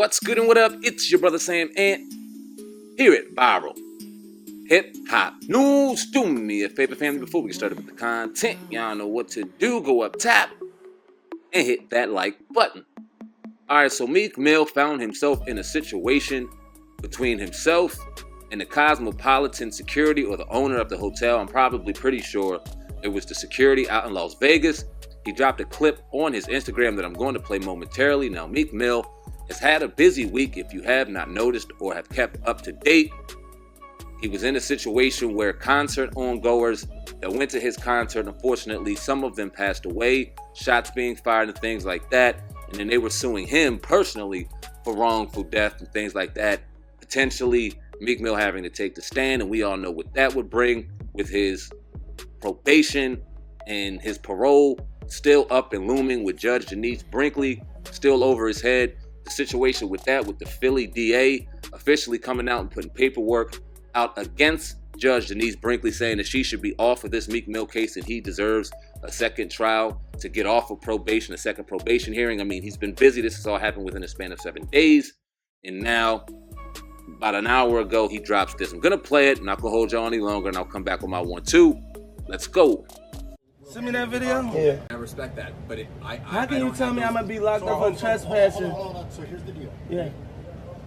What's good and what up? It's your brother Sam, and here at Viral Hip Hop News. Do me a favor, family, before we get started with the content. Y'all know what to do. Go up top and hit that like button. Alright, so Meek Mill found himself in a situation between himself and the Cosmopolitan security, or the owner of the hotel. I'm probably pretty sure it was the security out in Las Vegas. He dropped a clip on his Instagram that I'm going to play momentarily. Now, Meek Mill has had a busy week, if you have not noticed or have kept up to date. He was in a situation where concert ongoers that went to his concert, unfortunately, some of them passed away, shots being fired and things like that. And then they were suing him personally for wrongful death and things like that. Potentially Meek Mill having to take the stand, and we all know what that would bring with his probation and his parole still up and looming, with Judge Denise Brinkley still over his head. The situation with that, with the Philly DA officially coming out and putting paperwork out against Judge Denise Brinkley, saying that she should be off of this Meek Mill case and he deserves a second trial to get off of probation, a second probation hearing. I mean, he's been busy. This has all happened within a span of 7 days. And now, about an hour ago, he drops this. I'm going to play it, and not going to hold y'all any longer, and I'll come back with my 1-2. Let's go. Send me that video? Yeah. I respect that, but how can you tell me I'm going to be locked up for trespassing? Hold on. So here's the deal. Yeah.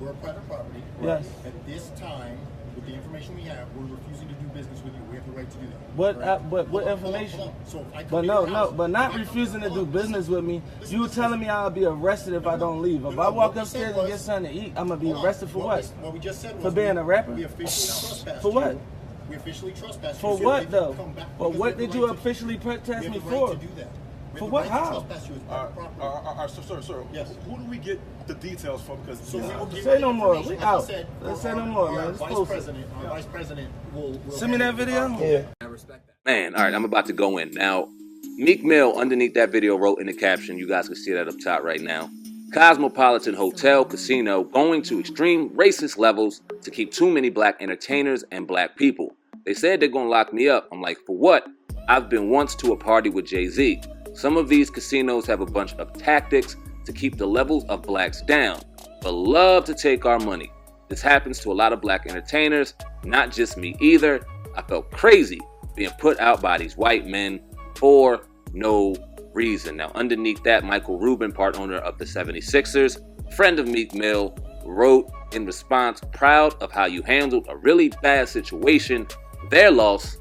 We're a private property. Yes. At this time, with the information we have, we're refusing to do business with you. We have the right to do that. What? Right? What Hold on. information? So if I come But to no, your house, but not if I come- refusing to hold do on. business with me. Listen, You listen. telling me I'll be arrested if I don't leave. If I walk upstairs and get something to eat, I'm going to be Hold on. arrested for what? What we just said was For being a rapper? We officially trespassed For what? you. We officially trespassed For you. So what if you though? come back- But because what we have did the you right to- officially we protest have me the for? right to do that. We For have what? the right to How? trespass you as private property. Sir. Yes. Who do we get the details from? Because So we will give Say you no more. information. We Like I out. said, Let's say our- no more, our man. Let's Vice post it. President, our Vice President will Send me that video? Yeah. I respect that. Man, all right, I'm about to go in. Now, Meek Mill, underneath that video, wrote in the caption, you guys can see that up top right now, Cosmopolitan Hotel Casino going to extreme racist levels to keep too many black entertainers and black people. They said they're going to lock me up. I'm like, for what? I've been once to a party with Jay-Z. Some of these casinos have a bunch of tactics to keep the levels of blacks down, but love to take our money. This happens to a lot of black entertainers, not just me either. I felt crazy being put out by these white men for no reason. Now, underneath that, Michael Rubin, part owner of the 76ers, friend of Meek Mill, wrote in response, proud of how you handled a really bad situation. Their loss,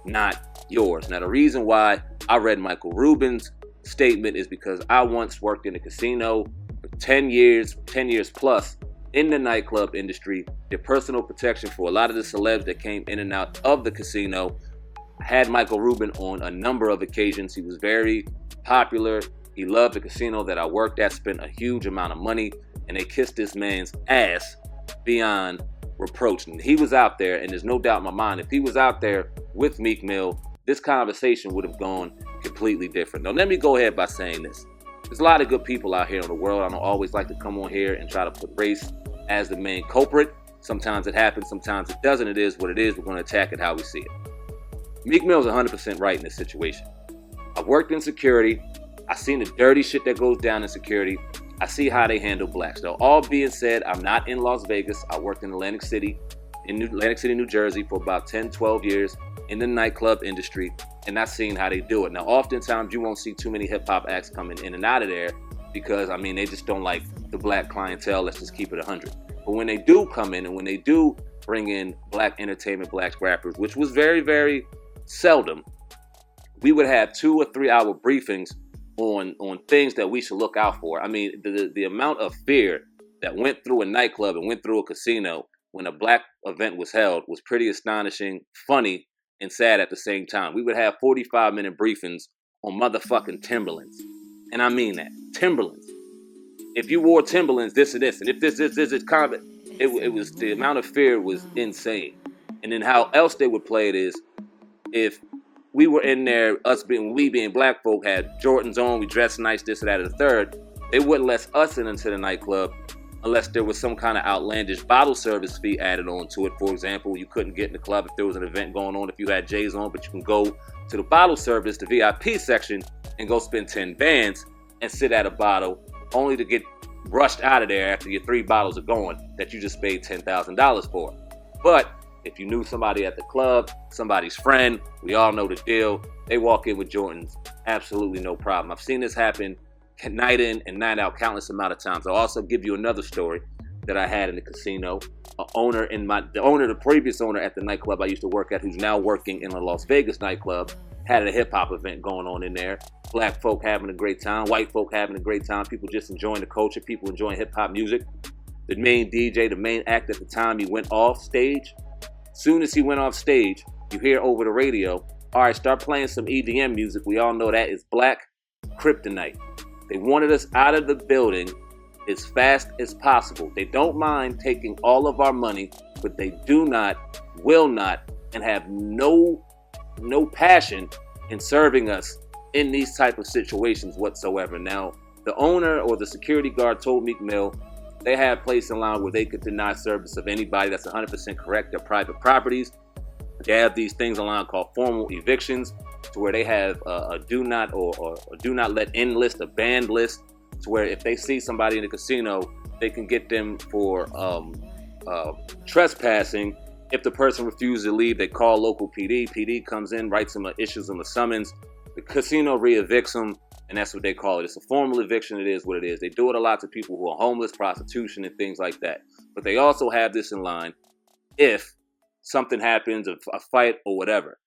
not yours. Now, the reason why I read Michael Rubin's statement is because I once worked in a casino for 10 years plus in the nightclub industry, did personal protection for a lot of the celebs that came in and out of the casino. I had Michael Rubin on a number of occasions. He was very popular. He loved the casino that I worked at, spent a huge amount of money, and they kissed this man's ass beyond reproach. And he was out there, and there's no doubt in my mind, if he was out there with Meek Mill, this conversation would have gone completely different. Now, let me go ahead by saying this. There's a lot of good people out here in the world. I don't always like to come on here and try to put race as the main culprit. Sometimes it happens, sometimes it doesn't. It is what it is. We're going to attack it how we see it. Meek Mill's 100% right in this situation. I've worked in security. I've seen the dirty shit that goes down in security. I see how they handle blacks. Now, all being said, I'm not in Las Vegas. I worked in Atlantic City, New Jersey for about 10, 12 years in the nightclub industry, and I've seen how they do it. Now, oftentimes you won't see too many hip-hop acts coming in and out of there because, I mean, they just don't like the black clientele. Let's just keep it 100. But when they do come in and when they do bring in black entertainment, black rappers, which was very, very seldom, we would have 2 or 3 hour briefings on things that we should look out for. I mean, the amount of fear that went through a nightclub and went through a casino when a black event was held was pretty astonishing, funny, and sad at the same time. We would have 45-minute briefings on motherfucking Timberlands. And I mean that. Timberlands. If you wore Timberlands, this and this, and if this comment, it was, the amount of fear was insane. And then how else they would play it is, if we were in there, we being black folk, had Jordans on, we dressed nice, this and that and the third, they wouldn't let us into the nightclub unless there was some kind of outlandish bottle service fee added on to it. For example, you couldn't get in the club if there was an event going on, if you had J's on, but you can go to the bottle service, the VIP section, and go spend 10 bands and sit at a bottle, only to get rushed out of there after your 3 bottles are gone that you just paid $10,000 for. But if you knew somebody at the club, somebody's friend, we all know the deal. They walk in with Jordans, absolutely no problem. I've seen this happen night in and night out countless amount of times. I'll also give you another story that I had in the casino. The previous owner at the nightclub I used to work at, who's now working in a Las Vegas nightclub, had a hip hop event going on in there. Black folk having a great time, white folk having a great time, people just enjoying the culture, people enjoying hip hop music. The main DJ, the main act at the time, he went off stage. Soon as he went off stage, you hear over the radio, all right, start playing some EDM music. We all know that is black kryptonite. They wanted us out of the building as fast as possible. They don't mind taking all of our money, but they do not, will not, and have no passion in serving us in these type of situations whatsoever. Now, the owner or the security guard told Meek Mill they have placed in line where they could deny service of anybody. That's 100% correct. They're private properties. They have these things in line called formal evictions, to where they have a do not or do not let in list, a banned list, to where if they see somebody in the casino, they can get them for trespassing. If the person refuses to leave, they call local PD. PD comes in, writes them, issues them a summons. The casino re-evicts them, and that's what they call it. It's a formal eviction. It is what it is. They do it a lot to people who are homeless, prostitution, and things like that. But they also have this in line if something happens, a fight or whatever.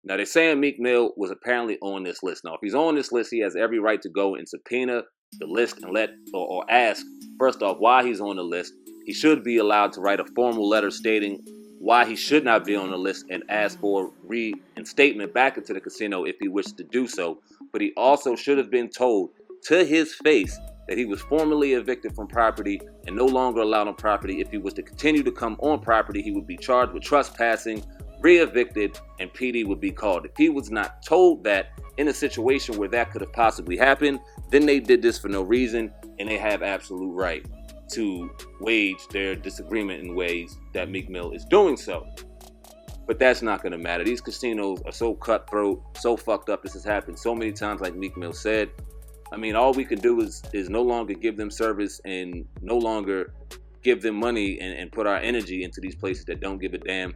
Now, they're saying Meek Mill was apparently on this list. Now, if he's on this list, he has every right to go and subpoena the list and let or ask, first off, why he's on the list. He should be allowed to write a formal letter stating why he should not be on the list and ask for reinstatement back into the casino if he wished to do so. But he also should have been told to his face that he was formally evicted from property and no longer allowed on property. If he was to continue to come on property, he would be charged with trespassing, re-evicted, and PD would be called. If he was not told that in a situation where that could have possibly happened, then they did this for no reason, and they have absolute right to wage their disagreement in ways that Meek Mill is doing so. But that's not going to matter. These casinos are so cutthroat, so fucked up. This has happened so many times, like Meek Mill said. I mean, all we can do is no longer give them service and no longer give them money and put our energy into these places that don't give a damn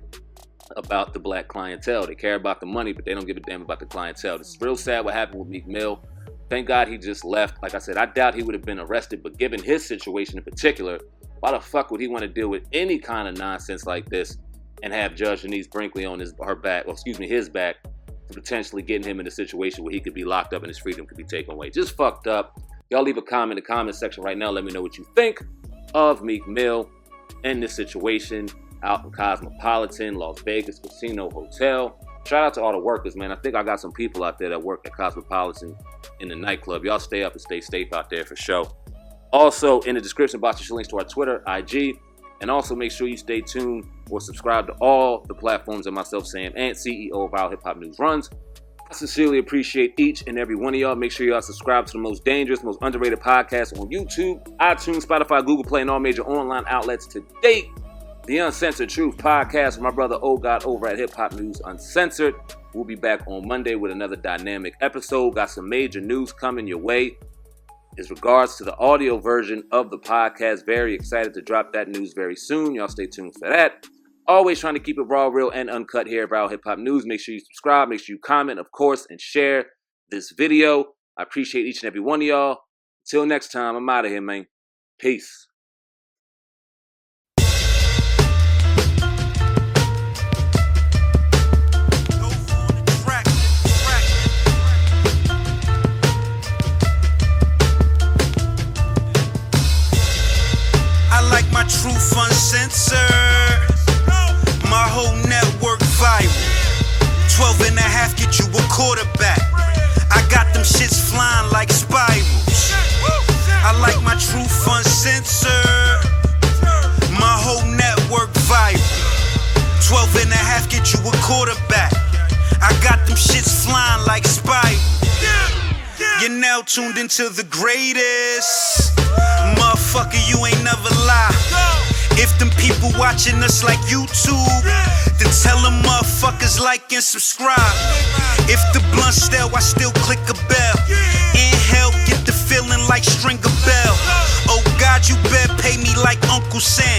about the black clientele. They care about the money, but they don't give a damn about the clientele. It's real sad what happened with Meek Mill. Thank God he just left. Like I said, I doubt he would have been arrested, but given his situation in particular, why the fuck would he want to deal with any kind of nonsense like this and have Judge Denise Brinkley on his back to potentially getting him in a situation where he could be locked up and his freedom could be taken away? Just fucked up. Y'all leave a comment in the comment section right now. Let me know what you think of Meek Mill and this situation out in Cosmopolitan, Las Vegas Casino Hotel. Shout out to all the workers, man. I think I got some people out there that work at Cosmopolitan in the nightclub. Y'all stay up and stay safe out there for sure. Also, in the description box, you should links to our Twitter, IG, and also make sure you stay tuned or subscribe to all the platforms that myself, Sam Ant, CEO of Our Hip Hop News runs. I sincerely appreciate each and every one of y'all. Make sure y'all subscribe to the most dangerous, most underrated podcast on YouTube, iTunes, Spotify, Google Play, and all major online outlets to date. The Uncensored Truth podcast with my brother O God over at Hip Hop News Uncensored. We'll be back on Monday with another dynamic episode. Got some major news coming your way as regards to the audio version of the podcast. Very excited to drop that news very soon. Y'all stay tuned for that. Always trying to keep it raw, real, and uncut here at Raw Hip Hop News. Make sure you subscribe, make sure you comment, of course, and share this video. I appreciate each and every one of y'all. Until next time, I'm out of here, man. Peace. My truth uncensored, my whole network viral. 12 and a half get you a quarterback. I got them shits flying like spirals. I like my truth uncensored, my whole network viral. 12 and a half get you a quarterback. I got them shits flying like spirals. You're now tuned into the greatest. Motherfucker, you ain't never lie. If them people watching us like YouTube, then tell them motherfuckers like and subscribe. If the blunt's stale, I still click a bell. Inhale, get the feeling like string a bell. Oh God, Uncle Sam.